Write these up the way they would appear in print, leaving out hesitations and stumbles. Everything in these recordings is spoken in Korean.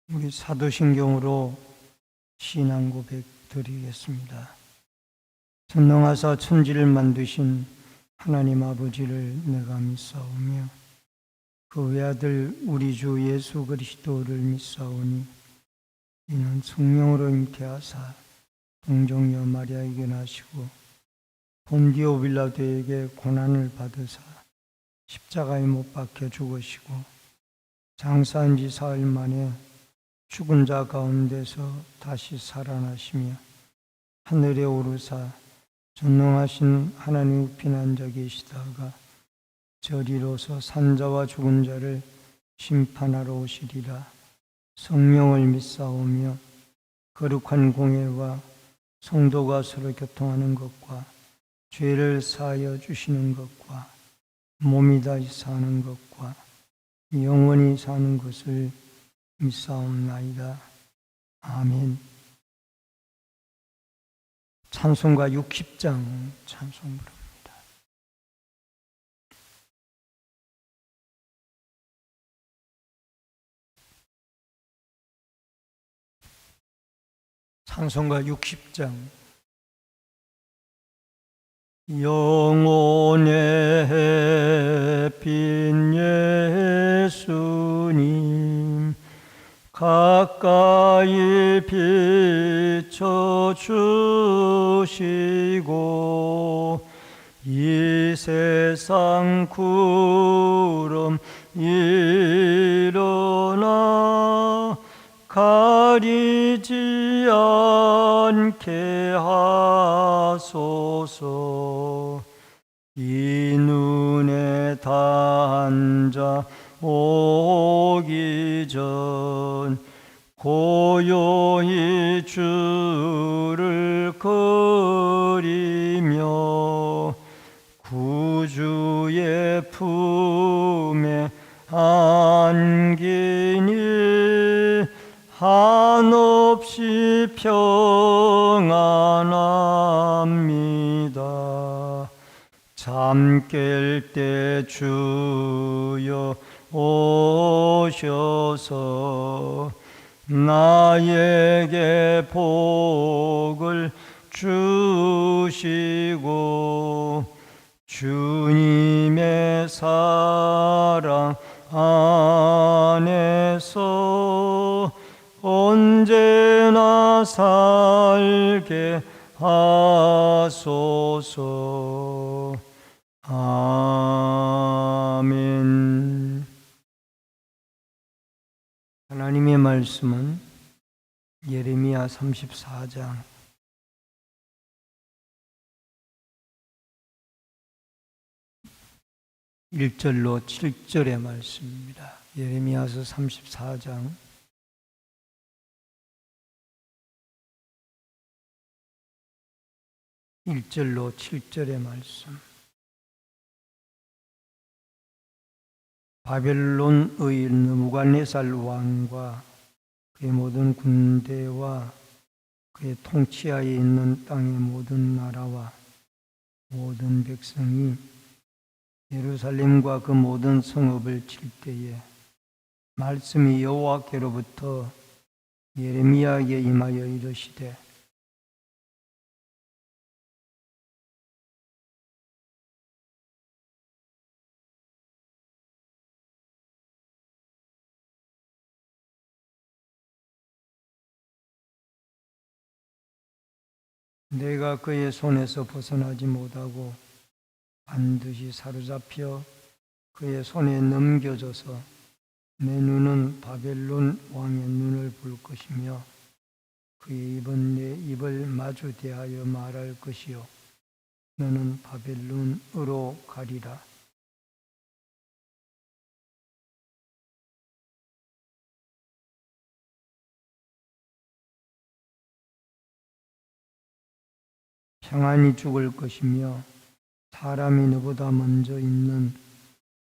우리 사도신경으로 신앙 고백 드리겠습니다. 전능하사 천지를 만드신 하나님 아버지를 내가 믿사오며 그 외아들 우리 주 예수 그리스도를 믿사오니 이는 성령으로 잉태하사 동정녀 마리아에게 나시고 본디오 빌라도에게 고난을 받으사 십자가에 못 박혀 죽으시고 장사한 지 사흘 만에 죽은 자 가운데서 다시 살아나시며 하늘에 오르사 전능하신 하나님 우편에 앉아 계시다가 저리로서 산자와 죽은 자를 심판하러 오시리라. 성령을 믿사오며 거룩한 공예와 성도가 서로 교통하는 것과 죄를 사하여 주시는 것과 몸이 다시 사는 것과 영원히 사는 것을 믿사옵나이다. 아멘. 찬송가 60장 찬송 부릅니다. 찬송가 60장. 영혼의 빛 예수님 가까이 비춰주시고 이 세상 구름 일어나 가리지 않게 하소서. 이 눈에 단자 오기 전 고요히 주를 그리며 구주의 품에 안기니 한없이 평안합니다. 잠 깰 때 주여 오셔서 나에게 복을 주시고 주님의 사랑 안에서 언제나 살게 하소서. 아멘. 하나님의 말씀은 예레미야 34장 1절로 7절의 말씀입니다. 예레미야서 34장 1절로 7절의 말씀. 바벨론의 느부갓네살 왕과 그의 모든 군대와 그의 통치하에 있는 땅의 모든 나라와 모든 백성이 예루살렘과 그 모든 성읍을 칠 때에 말씀이 여호와께로부터 예레미야에게 임하여 이르시되 내가 그의 손에서 벗어나지 못하고 반드시 사로잡혀 그의 손에 넘겨져서 내 눈은 바벨론 왕의 눈을 볼 것이며 그의 입은 내 입을 마주 대하여 말할 것이요 너는 바벨론으로 가리라. 평안히 죽을 것이며 사람이 너보다 먼저 있는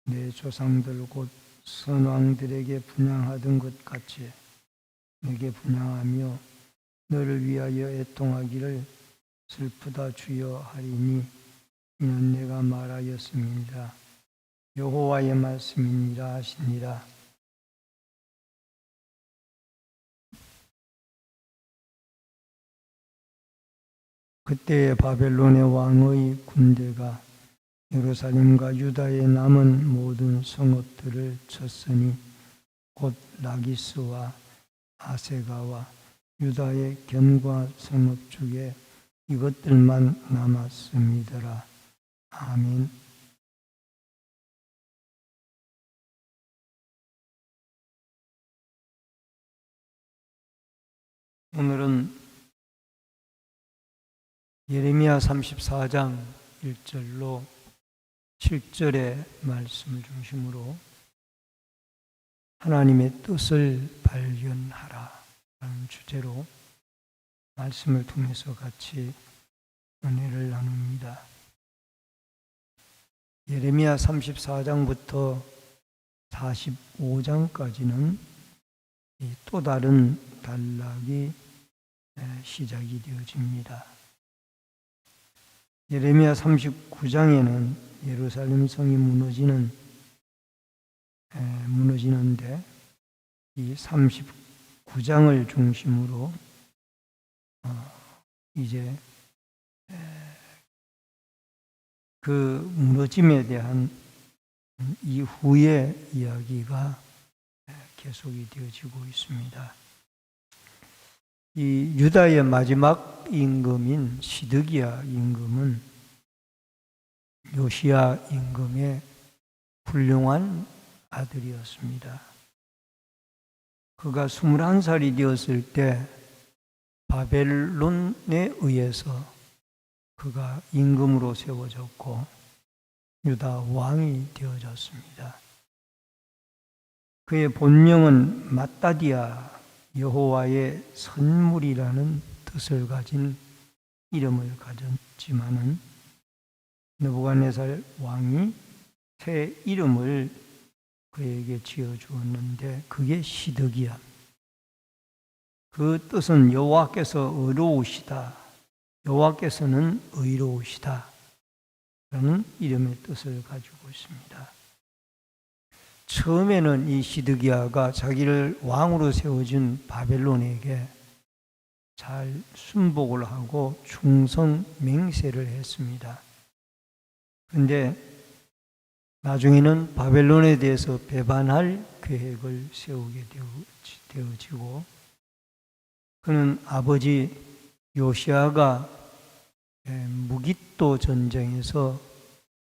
내 조상들 곧 선왕들에게 분향하던 것 같이 내게 분향하며 너를 위하여 애통하기를 슬프다 주여 하리니 이는 내가 말하였음이니라. 여호와의 말씀이니라 하시니라. 그때의 바벨론의 왕의 군대가 예루살렘과 유다에 남은 모든 성읍들을 쳤으니 곧 라기스와 아세가와 유다의 견과 성읍 중에 이것들만 남았음이더라. 아멘. 오늘은 예레미야 34장 1절로 7절의 말씀을 중심으로 하나님의 뜻을 발견하라 라는 주제로 말씀을 통해서 같이 은혜를 나눕니다. 예레미야 34장부터 45장까지는 또 다른 단락이 시작이 되어집니다. 예레미야 39장에는 예루살렘 성이 무너지는데 이 39장을 중심으로 이제 그 무너짐에 대한 이후의 이야기가 계속이 되어지고 있습니다. 이 유다의 마지막 임금인 시드기야 임금은 요시야 임금의 훌륭한 아들이었습니다. 그가 21살이 되었을 때 바벨론에 의해서 그가 임금으로 세워졌고 유다 왕이 되어졌습니다. 그의 본명은 마따디아, 여호와의 선물이라는 뜻을 가진 이름을 가졌지만은 느부갓네살 왕이 새 이름을 그에게 지어주었는데 그게 시드기야. 그 뜻은 여호와께서 의로우시다, 여호와께서는 의로우시다 라는 이름의 뜻을 가지고 있습니다. 처음에는 이 시드기야가 자기를 왕으로 세워준 바벨론에게 잘 순복을 하고 충성 맹세를 했습니다. 그런데 나중에는 바벨론에 대해서 배반할 계획을 세우게 되어지고 그는 아버지 요시야가 무깃도 전쟁에서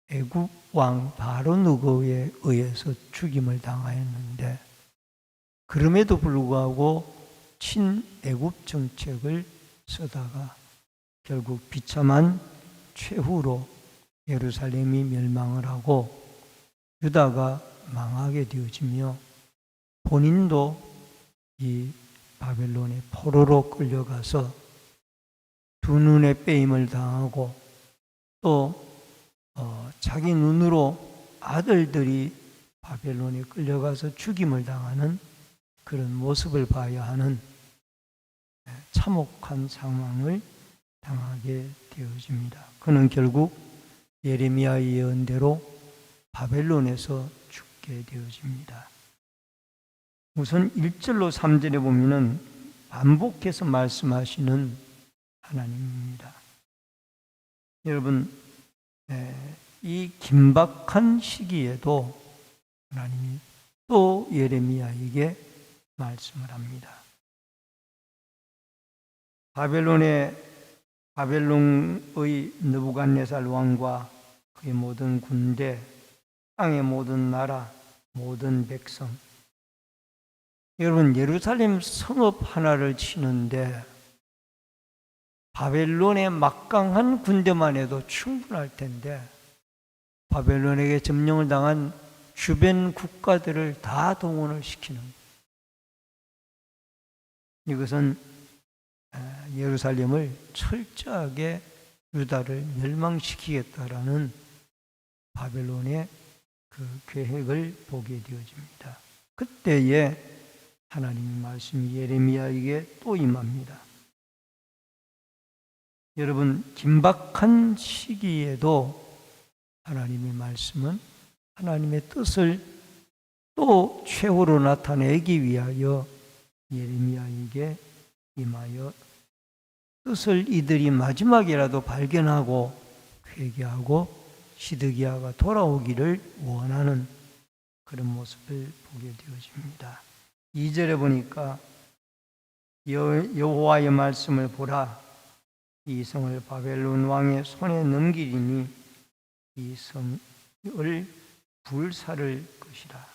애굽 왕 바로누고에 의해서 죽임을 당하였는데 그럼에도 불구하고 친애굽 정책을 쓰다가 결국 비참한 최후로 예루살렘이 멸망을 하고 유다가 망하게 되어지며 본인도 이 바벨론의 포로로 끌려가서 두 눈에 빼임을 당하고 또 자기 눈으로 아들들이 바벨론에 끌려가서 죽임을 당하는 그런 모습을 봐야 하는 참혹한 상황을 당하게 되어집니다. 그는 결국 예레미야의 예언대로 바벨론에서 죽게 되어집니다. 우선 1절로 3절에 보면은 반복해서 말씀하시는 하나님입니다. 여러분, 이 긴박한 시기에도 하나님이 또 예레미야에게 말씀을 합니다. 바벨론의 느부갓네살 왕과 그의 모든 군대, 땅의 모든 나라, 모든 백성. 여러분, 예루살렘 성읍 하나를 치는데 바벨론의 막강한 군대만 해도 충분할 텐데 바벨론에게 점령을 당한 주변 국가들을 다 동원을 시키는 이것은 예루살렘을 철저하게 유다를 멸망시키겠다라는 바벨론의 그 계획을 보게 되어집니다. 그때에 하나님의 말씀이 예레미야에게 또 임합니다. 여러분, 긴박한 시기에도 하나님의 말씀은 하나님의 뜻을 또 최후로 나타내기 위하여 예레미야에게 임하여 뜻을 이들이 마지막이라도 발견하고 회개하고 시드기야가 돌아오기를 원하는 그런 모습을 보게 되어집니다. 2절에 보니까 여호와의 말씀을 보라, 이 성을 바벨론 왕의 손에 넘기리니 이 성을 불사를 것이라.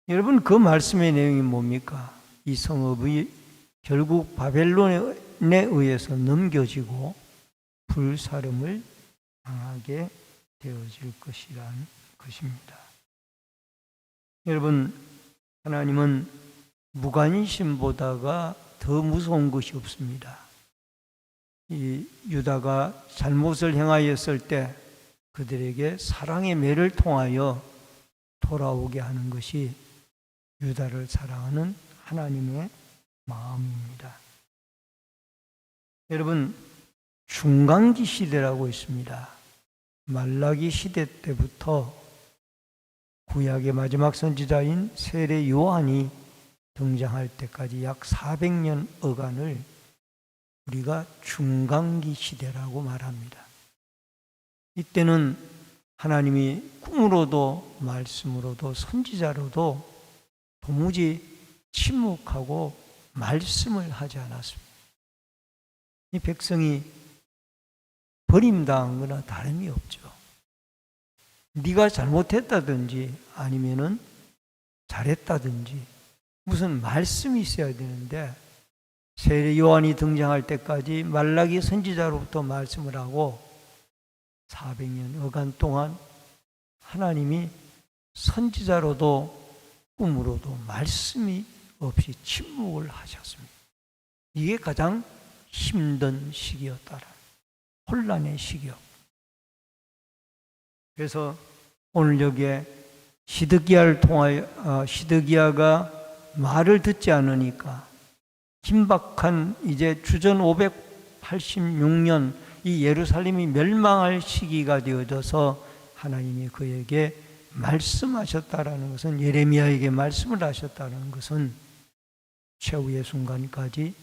여러분, 그 말씀의 내용이 뭡니까? 이 성읍이 결국 바벨론에 의해서 넘겨지고 불사름을 당하게 되어질 것이라는 것입니다. 여러분, 하나님은 무관심보다가 더 무서운 것이 없습니다. 이 유다가 잘못을 행하였을 때 그들에게 사랑의 매를 통하여 돌아오게 하는 것이 유다를 사랑하는 하나님의 마음입니다. 여러분, 중간기 시대라고 있습니다. 말라기 시대 때부터 구약의 마지막 선지자인 세례 요한이 등장할 때까지 약 400년 어간을 우리가 중간기 시대라고 말합니다. 이때는 하나님이 꿈으로도 말씀으로도 선지자로도 도무지 침묵하고 말씀을 하지 않았습니다. 이 백성이 버림당한 거나 다름이 없죠. 네가 잘못했다든지 아니면은 잘했다든지 무슨 말씀이 있어야 되는데 세례 요한이 등장할 때까지 말라기 선지자로부터 말씀을 하고 400년 어간 동안 하나님이 선지자로도 꿈으로도 말씀이 없이 침묵을 하셨습니다. 이게 가장 힘든 시기였다라. 혼란의 시기였고. 그래서 오늘 여기에 시드기야를 통하여 시드기야가 말을 듣지 않으니까 긴박한 이제 주전 586년 이 예루살렘이 멸망할 시기가 되어져서 하나님이 그에게 말씀하셨다라는 것은, 예레미야에게 말씀을 하셨다는 것은 최후의 순간까지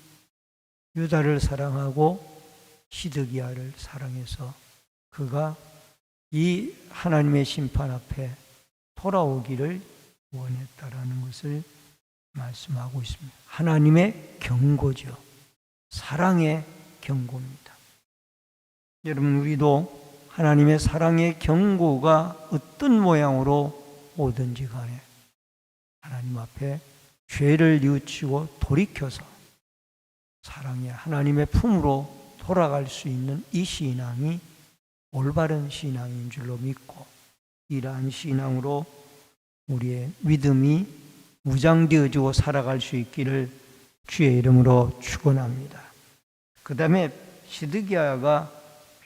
유다를 사랑하고 시드기야를 사랑해서 그가 이 하나님의 심판 앞에 돌아오기를 원했다라는 것을 말씀하고 있습니다. 하나님의 경고죠. 사랑의 경고입니다. 여러분, 우리도 하나님의 사랑의 경고가 어떤 모양으로 오든지 간에 하나님 앞에 죄를 뉘우치고 돌이켜서 사랑의 하나님의 품으로 돌아갈 수 있는 이 신앙이 올바른 신앙인 줄로 믿고, 이러한 신앙으로 우리의 믿음이 무장되어지고 살아갈 수 있기를 주의 이름으로 축원합니다. 그 다음에 시드기야가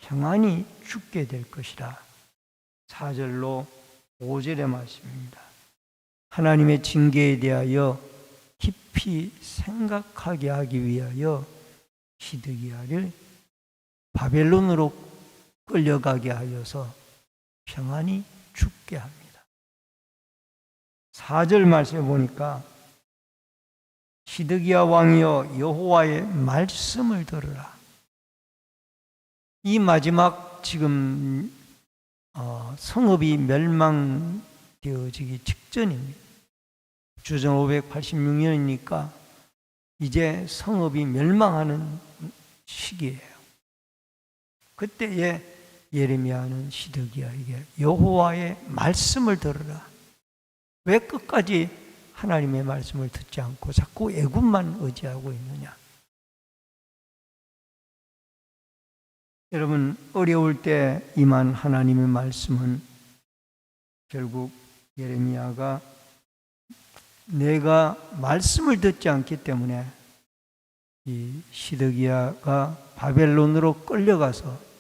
평안히 죽게 될 것이라. 4절로 5절의 말씀입니다. 하나님의 징계에 대하여 깊이 생각하게 하기 위하여 시드기야를 바벨론으로 끌려가게 하여서 평안히 죽게 합니다. 4절 말씀에 보니까 시드기야 왕이여 여호와의 말씀을 들으라. 이 마지막 지금 성읍이 멸망되어지기 직전입니다. 주전 586년이니까 이제 성읍이 멸망하는 시기예요. 그때에 예레미야는 시드기야에게 여호와의 말씀을 들으라. 왜 끝까지 하나님의 말씀을 듣지 않고 자꾸 애굽만 의지하고 있느냐? 여러분, 어려울 때 임한 하나님의 말씀은 결국 예레미야가 내가 말씀을 듣지 않기 때문에 이 시드기야가 바벨론으로 끌려가서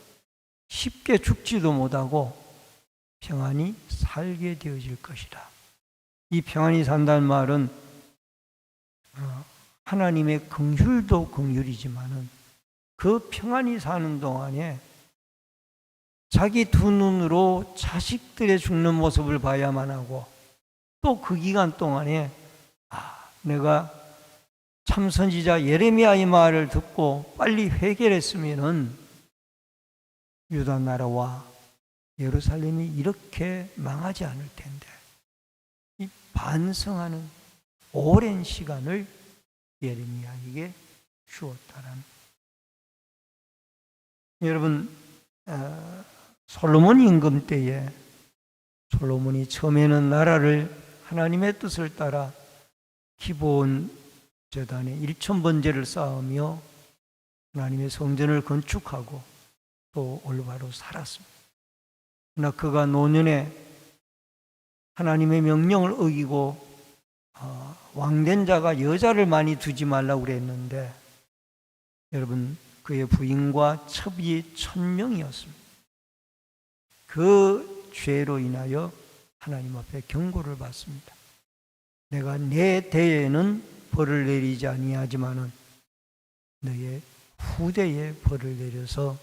쉽게 죽지도 못하고 평안히 살게 되어질 것이다. 이 평안히 산다는 말은 하나님의 긍휼도 긍휼이지만은 그 평안히 사는 동안에 자기 두 눈으로 자식들의 죽는 모습을 봐야만 하고 또 그 기간 동안에 내가 참 선지자 예레미야의 말을 듣고 빨리 회개했으면은 유다 나라와 예루살렘이 이렇게 망하지 않을 텐데, 이 반성하는 오랜 시간을 예레미야에게 주었다라는. 여러분, 솔로몬 임금 때에 솔로몬이 처음에는 나라를 하나님의 뜻을 따라 기브온 제단에 1,000번제를 쌓으며 하나님의 성전을 건축하고 또 올바로 살았습니다. 그러나 그가 노년에 하나님의 명령을 어기고 왕된 자가 여자를 많이 두지 말라고 그랬는데, 여러분, 그의 부인과 첩이 1,000명이었습니다. 그 죄로 인하여 하나님 앞에 경고를 받습니다. 내가 내 대에는 벌을 내리지 아니하지만은 너의 후대에 벌을 내려서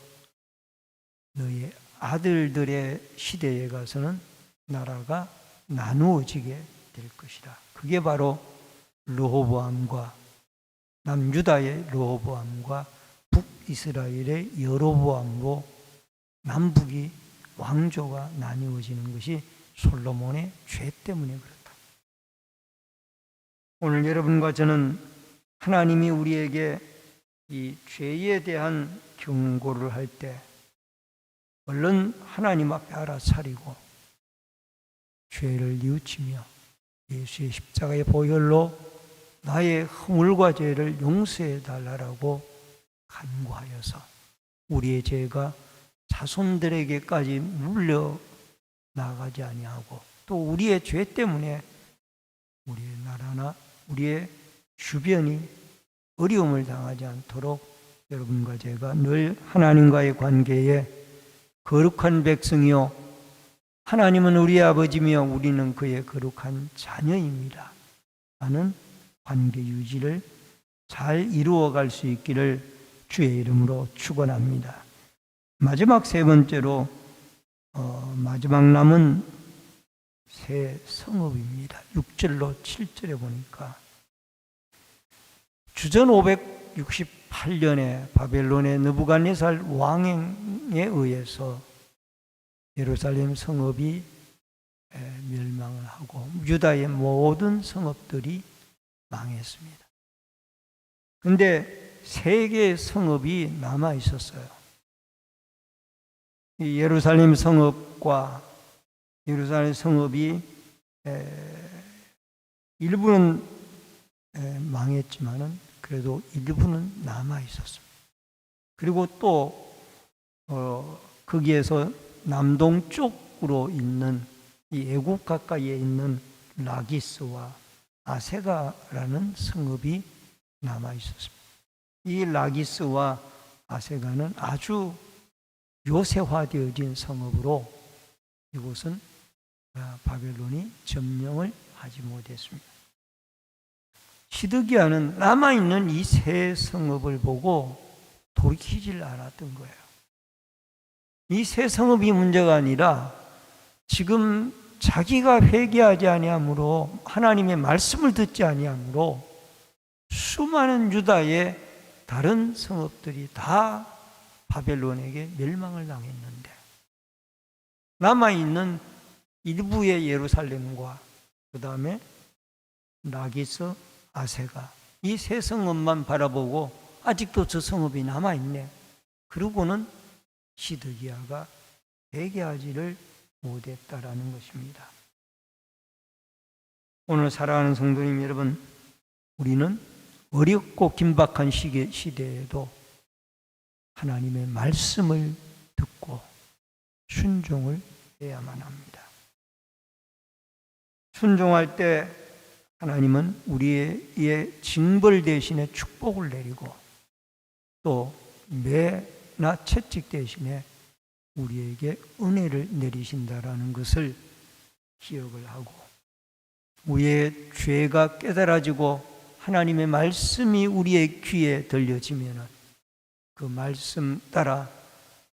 너의 아들들의 시대에 가서는 나라가 나누어지게 될 것이다. 그게 바로 르호보암과 남유다의 르호보암과 북이스라엘의 여로보암으로 남북이 왕조가 나뉘어지는 것이 솔로몬의 죄 때문에 그렇다. 오늘 여러분과 저는 하나님이 우리에게 이 죄에 대한 경고를 할 때 얼른 하나님 앞에 알아차리고 죄를 뉘우치며 예수의 십자가의 보혈로 나의 허물과 죄를 용서해 달라고 간구하여서 우리의 죄가 자손들에게까지 물려 나가지 아니하고, 또 우리의 죄 때문에 우리의 나라나 우리의 주변이 어려움을 당하지 않도록 여러분과 제가 늘 하나님과의 관계에 거룩한 백성이요 하나님은 우리의 아버지며 우리는 그의 거룩한 자녀입니다 하는 관계 유지를 잘 이루어갈 수 있기를 주의 이름으로 축원합니다. 마지막 세 번째로 마지막 남은 새 성읍입니다. 6절로 7절에 보니까 주전 568년에 바벨론의 느부갓네살 왕에 의해서 예루살렘 성읍이 멸망을 하고 유다의 모든 성읍들이 망했습니다. 그런데 세 개의 성읍이 남아 있었어요. 이 예루살렘 성읍과 예루살렘 성읍이 일부는 망했지만은 그래도 일부는 남아 있었습니다. 그리고 또 거기에서 남동쪽으로 있는 이 애굽 가까이에 있는 라기스와 아세가라는 성읍이 남아 있었습니다. 이 라기스와 아세가는 아주 요새화되어진 성읍으로 이곳은 바벨론이 점령을 하지 못했습니다. 시드기야는 남아있는 이 세 성읍을 보고 돌이키질 않았던 거예요. 이 세 성읍이 문제가 아니라 지금 자기가 회개하지 아니하므로 하나님의 말씀을 듣지 아니하므로 수많은 유다의 다른 성읍들이 다 바벨론에게 멸망을 당했는데 남아있는 일부의 예루살렘과 그 다음에 라기스, 아세가 이 세 성읍만 바라보고 아직도 저 성읍이 남아있네. 그러고는 시드기야가 회개하지를 못했다라는 것입니다. 오늘 살아가는 성도님 여러분, 우리는 어렵고 긴박한 시대에도 하나님의 말씀을 듣고 순종을 해야만 합니다. 순종할 때 하나님은 우리의 징벌 대신에 축복을 내리고 또 매나 채찍 대신에 우리에게 은혜를 내리신다라는 것을 기억을 하고 우리의 죄가 깨달아지고 하나님의 말씀이 우리의 귀에 들려지면 그 말씀 따라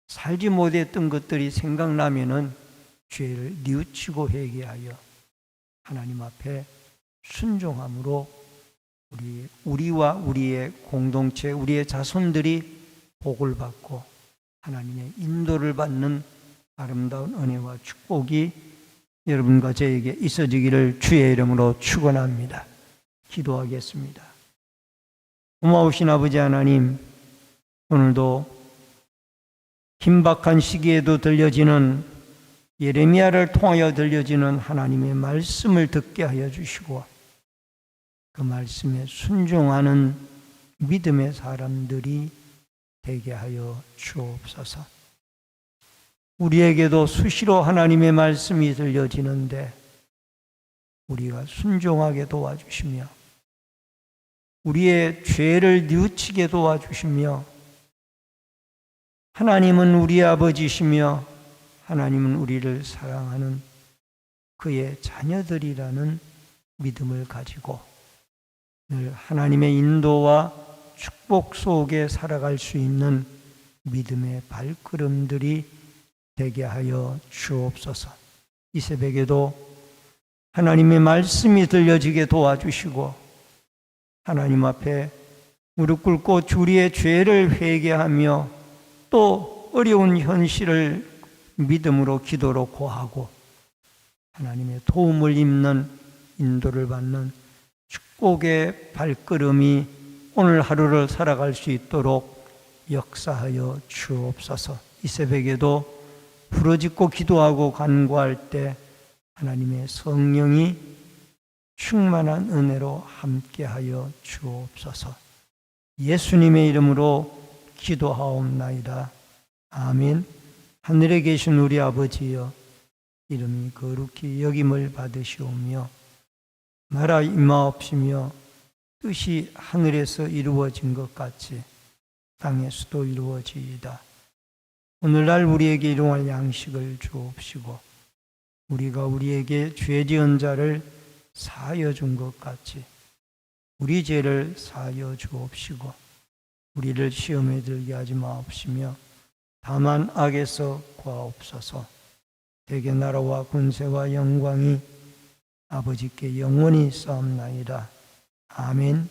살지 못했던 것들이 생각나면 죄를 뉘우치고 회개하여 하나님 앞에 순종함으로 우리와 우리의 공동체, 우리의 자손들이 복을 받고 하나님의 인도를 받는 아름다운 은혜와 축복이 여러분과 저에게 있어지기를 주의 이름으로 축원합니다. 기도하겠습니다. 고마우신 아버지 하나님, 오늘도 긴박한 시기에도 들려지는 예레미야를 통하여 들려지는 하나님의 말씀을 듣게 하여 주시고 그 말씀에 순종하는 믿음의 사람들이 되게 하여 주옵소서. 우리에게도 수시로 하나님의 말씀이 들려지는데 우리가 순종하게 도와주시며 우리의 죄를 뉘우치게 도와주시며 하나님은 우리의 아버지시며 하나님은 우리를 사랑하는 그의 자녀들이라는 믿음을 가지고 늘 하나님의 인도와 축복 속에 살아갈 수 있는 믿음의 발걸음들이 되게 하여 주옵소서. 이 새벽에도 하나님의 말씀이 들려지게 도와주시고 하나님 앞에 무릎 꿇고 우리의 죄를 회개하며 또 어려운 현실을 믿음으로 기도로 고하고 하나님의 도움을 입는 인도를 받는 축복의 발걸음이 오늘 하루를 살아갈 수 있도록 역사하여 주옵소서. 이 새벽에도 부르짖고 기도하고 간구할 때 하나님의 성령이 충만한 은혜로 함께하여 주옵소서. 예수님의 이름으로 기도하옵나이다. 아멘. 하늘에 계신 우리 아버지여, 이름이 거룩히 여김을 받으시오며 나라 임하옵시며 뜻이 하늘에서 이루어진 것 같이 땅에서도 이루어지이다. 오늘날 우리에게 일용할 양식을 주옵시고 우리가 우리에게 죄 지은 자를 사하여 준 것 같이 우리 죄를 사하여 주옵시고 우리를 시험에 들게 하지 마옵시며 다만 악에서 구하옵소서. 대개 나라와 권세와 영광이 아버지께 영원히 싸움나이다. 아멘.